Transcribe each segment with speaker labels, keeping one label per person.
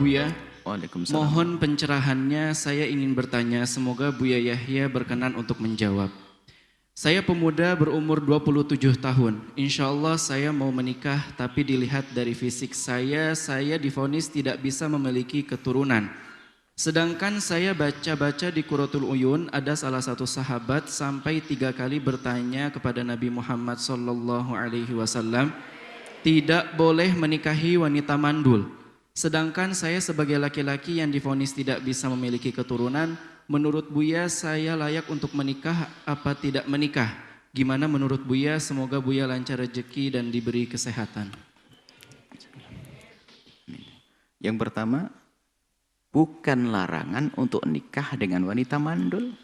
Speaker 1: Buya.
Speaker 2: Waalaikumsalam.
Speaker 1: Mohon pencerahannya, saya ingin bertanya, semoga Buya Yahya berkenan untuk menjawab. Saya pemuda berumur 27 tahun. Insya Allah saya mau menikah, tapi dilihat dari fisik saya divonis tidak bisa memiliki keturunan. Sedangkan saya baca-baca di Qurratul Uyun, ada salah satu sahabat sampai 3 kali bertanya kepada Nabi Muhammad SAW, tidak boleh menikahi wanita mandul. Sedangkan saya sebagai laki-laki yang divonis tidak bisa memiliki keturunan, menurut Buya saya layak untuk menikah apa tidak menikah? Gimana menurut Buya? Semoga Buya lancar rezeki dan diberi kesehatan.
Speaker 2: Yang pertama, bukan larangan untuk nikah dengan wanita mandul.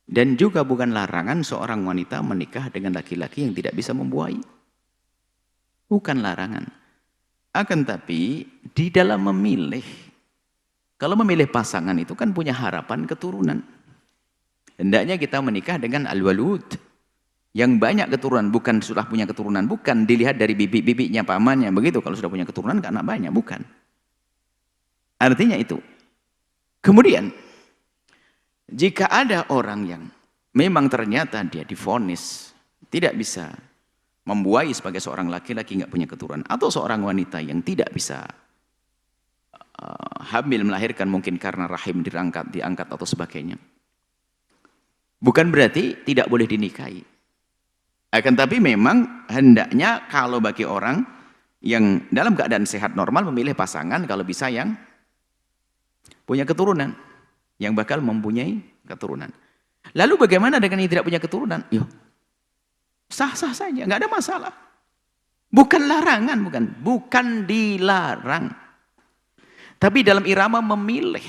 Speaker 2: Dan juga bukan larangan seorang wanita menikah dengan laki-laki yang tidak bisa membuai. Bukan larangan. Akan tapi di dalam memilih, kalau memilih pasangan itu kan punya harapan keturunan. Hendaknya kita menikah dengan al-walud, yang banyak keturunan, bukan sudah punya keturunan, bukan dilihat dari bibik-bibiknya pamannya, begitu. Kalau sudah punya keturunan kan anak banyak, bukan. Artinya itu. Kemudian, jika ada orang yang memang ternyata dia divonis tidak bisa membuai sebagai seorang laki-laki nggak punya keturunan, atau seorang wanita yang tidak bisa hamil melahirkan mungkin karena rahim diangkat atau sebagainya, bukan berarti tidak boleh dinikahi. Akan tapi memang hendaknya kalau bagi orang yang dalam keadaan sehat normal memilih pasangan kalau bisa yang punya keturunan, yang bakal mempunyai keturunan. Lalu bagaimana dengan yang tidak punya keturunan? Yo, sah-sah saja, nggak ada masalah. Bukan larangan, bukan dilarang. Tapi dalam irama memilih.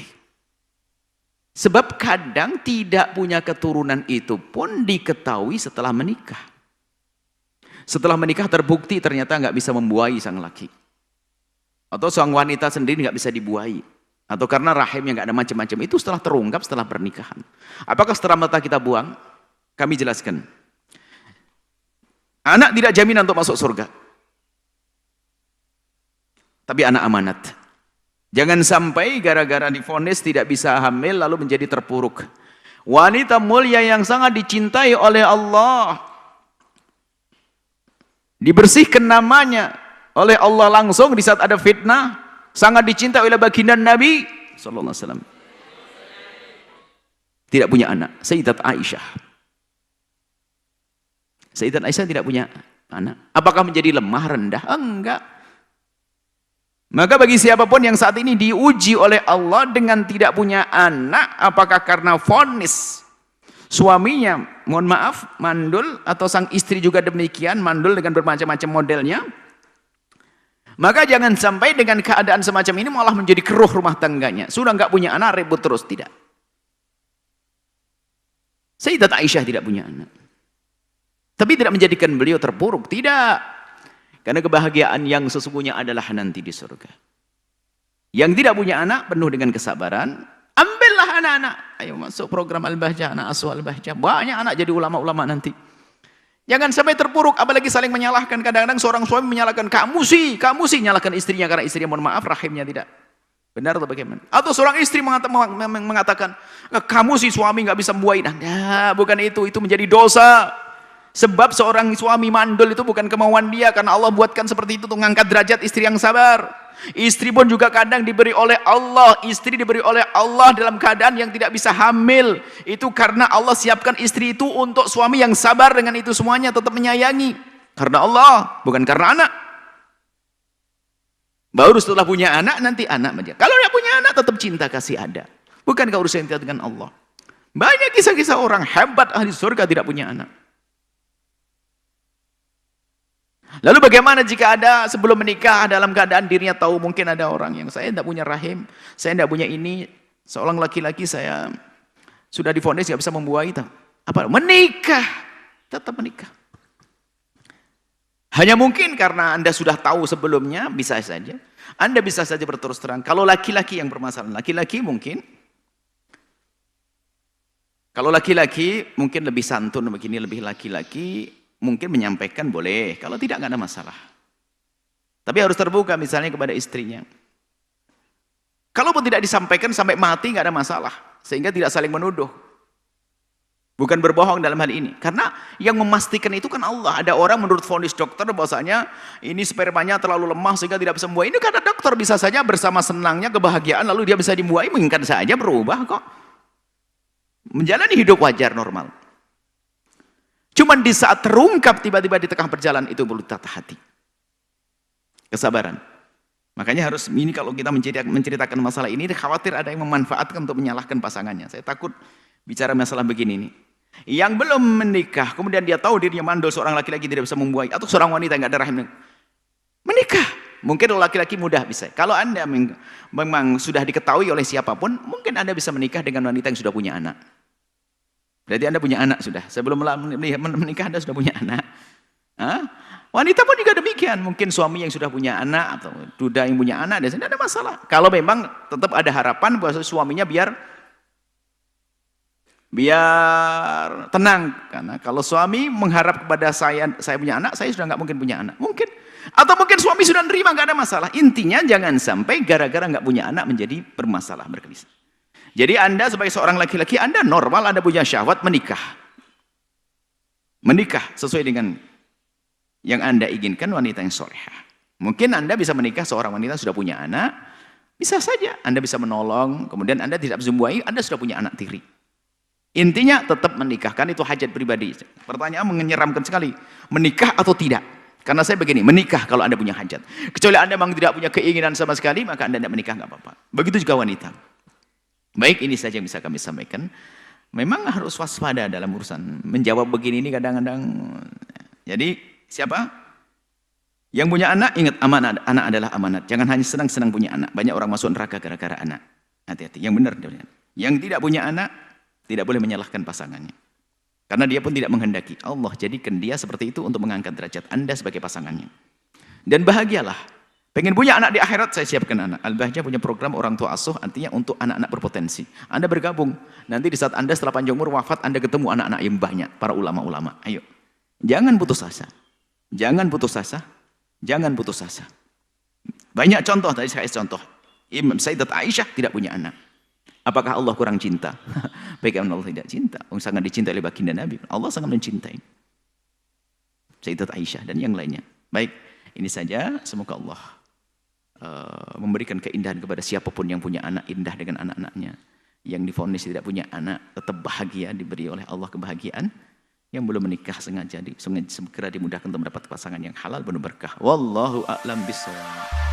Speaker 2: Sebab kadang tidak punya keturunan itu pun diketahui setelah menikah. Setelah menikah terbukti ternyata nggak bisa membuai sang laki. Atau sang wanita sendiri nggak bisa dibuai. Atau karena rahimnya nggak ada macam-macam. Itu setelah terungkap setelah pernikahan. Apakah setelah mata kita buang? Kami jelaskan. Anak tidak jaminan untuk masuk surga. Tapi anak amanat. Jangan sampai gara-gara divonis tidak bisa hamil lalu menjadi terpuruk. Wanita mulia yang sangat dicintai oleh Allah, dibersihkan namanya oleh Allah langsung di saat ada fitnah, sangat dicintai oleh baginda Nabi sallallahu alaihi wasallam. Tidak punya anak, Sayyidat Aisyah. Sayyidat Aisyah tidak punya anak. Apakah menjadi lemah, rendah? Enggak. Maka bagi siapapun yang saat ini diuji oleh Allah dengan tidak punya anak, apakah karena vonis suaminya, mohon maaf, mandul, atau sang istri juga demikian, mandul dengan bermacam-macam modelnya, maka jangan sampai dengan keadaan semacam ini malah menjadi keruh rumah tangganya. Sudah nggak punya anak, ribut terus. Tidak. Sayyidat Aisyah tidak punya anak. Tapi tidak menjadikan beliau terpuruk. Tidak. Karena kebahagiaan yang sesungguhnya adalah nanti di surga. Yang tidak punya anak penuh dengan kesabaran. Ambillah anak-anak. Ayo masuk program Al-Bahjah, anak asuh Al-Bahjah. Banyak anak jadi ulama-ulama nanti. Jangan sampai terpuruk, apalagi saling menyalahkan. Kadang-kadang seorang suami menyalahkan, kamu sih nyalahkan istrinya karena istrinya mohon maaf rahimnya tidak benar atau bagaimana? Atau seorang istri mengatakan, kamu sih suami nggak bisa membuai. Nah, bukan itu menjadi dosa. Sebab seorang suami mandul itu bukan kemauan dia, karena Allah buatkan seperti itu untuk mengangkat derajat istri yang sabar. Istri pun juga kadang diberi oleh Allah, istri diberi oleh Allah dalam keadaan yang tidak bisa hamil. Itu karena Allah siapkan istri itu untuk suami yang sabar dengan itu semuanya, tetap menyayangi. Karena Allah, bukan karena anak. Baru setelah punya anak, nanti anak saja. Kalau tidak punya anak, tetap cinta kasih ada. Bukankah urusan kita dengan Allah? Banyak kisah-kisah orang hebat ahli surga tidak punya anak. Lalu bagaimana jika ada sebelum menikah dalam keadaan dirinya tahu mungkin ada orang yang saya tidak punya rahim, saya tidak punya ini, seorang laki-laki saya sudah divonis tidak bisa membuai, apa? Menikah, tetap menikah. Hanya mungkin karena Anda sudah tahu sebelumnya, bisa saja. Anda bisa saja berterus terang. Kalau laki-laki yang bermasalah, laki-laki mungkin. Kalau laki-laki mungkin lebih santun begini, lebih laki-laki. Mungkin menyampaikan boleh, kalau tidak nggak ada masalah. Tapi harus terbuka misalnya kepada istrinya. Kalaupun tidak disampaikan sampai mati nggak ada masalah. Sehingga tidak saling menuduh. Bukan berbohong dalam hal ini. Karena yang memastikan itu kan Allah. Ada orang menurut vonis dokter bahwasanya ini spermanya terlalu lemah sehingga tidak bisa membuai. Ini kata dokter bisa saja bersama senangnya, kebahagiaan lalu dia bisa dibuai. Mungkin saja berubah kok. Menjalani hidup wajar normal. Cuman di saat terungkap tiba-tiba di tengah perjalanan itu perlu tata hati. Kesabaran. Makanya harus ini kalau kita menceritakan masalah ini khawatir ada yang memanfaatkan untuk menyalahkan pasangannya. Saya takut bicara masalah begini nih. Yang belum menikah kemudian dia tahu dirinya mandul, seorang laki-laki tidak bisa membuai atau seorang wanita yang enggak ada rahim. Menikah. Mungkin laki-laki mudah bisa. Kalau Anda memang sudah diketahui oleh siapapun, mungkin Anda bisa menikah dengan wanita yang sudah punya anak. Berarti Anda punya anak sudah. Sebelum menikah Anda sudah punya anak. Hah? Wanita pun juga demikian. Mungkin suami yang sudah punya anak atau duda yang punya anak, dan tidak ada masalah. Kalau memang tetap ada harapan bahwa suaminya biar tenang. Karena kalau suami mengharap kepada saya punya anak, saya sudah nggak mungkin punya anak. Mungkin. Atau mungkin suami sudah nerima, nggak ada masalah. Intinya jangan sampai gara-gara nggak punya anak menjadi bermasalah, berkelisah. Jadi Anda sebagai seorang laki-laki, Anda normal, Anda punya syahwat, menikah. Menikah sesuai dengan yang Anda inginkan, wanita yang solehah. Mungkin Anda bisa menikah seorang wanita sudah punya anak, bisa saja Anda bisa menolong, kemudian Anda tidak bisa membuai, Anda sudah punya anak tiri. Intinya tetap menikahkan, itu hajat pribadi. Pertanyaan menyeramkan sekali, menikah atau tidak? Karena saya begini, menikah kalau Anda punya hajat. Kecuali Anda memang tidak punya keinginan sama sekali, maka Anda tidak menikah, nggak apa-apa. Begitu juga wanita. Baik, ini saja yang bisa kami sampaikan. Memang harus waspada dalam urusan menjawab begini ini kadang-kadang. Jadi siapa? Yang punya anak, ingat amanat. Anak adalah amanat. Jangan hanya senang-senang punya anak. Banyak orang masuk neraka gara-gara anak. Hati-hati. Yang benar. Yang tidak punya anak, tidak boleh menyalahkan pasangannya. Karena dia pun tidak menghendaki. Allah jadikan dia seperti itu untuk mengangkat derajat Anda sebagai pasangannya. Dan bahagialah. Pengen punya anak di akhirat, saya siapkan anak. Al-Bahjah punya program orang tua asuh, artinya untuk anak-anak berpotensi. Anda bergabung. Nanti di saat Anda setelah panjang umur wafat, Anda ketemu anak-anak yang banyak. Para ulama-ulama. Ayo. Jangan putus asa. Jangan putus asa. Jangan putus asa. Banyak contoh, tadi saya contoh. Imam Sayyidat Aisyah tidak punya anak. Apakah Allah kurang cinta? Bagaimana Allah tidak cinta? Allah sangat dicintai oleh baginda Nabi. Allah sangat mencintai Sayyidat Aisyah dan yang lainnya. Baik, ini saja. Semoga Allah memberikan keindahan kepada siapapun yang punya anak, indah dengan anak-anaknya. Yang divonis tidak punya anak, tetap bahagia, diberi oleh Allah kebahagiaan. Yang belum menikah segera dimudahkan untuk mendapat pasangan yang halal penuh berkah. Wallahu a'lam bishawab.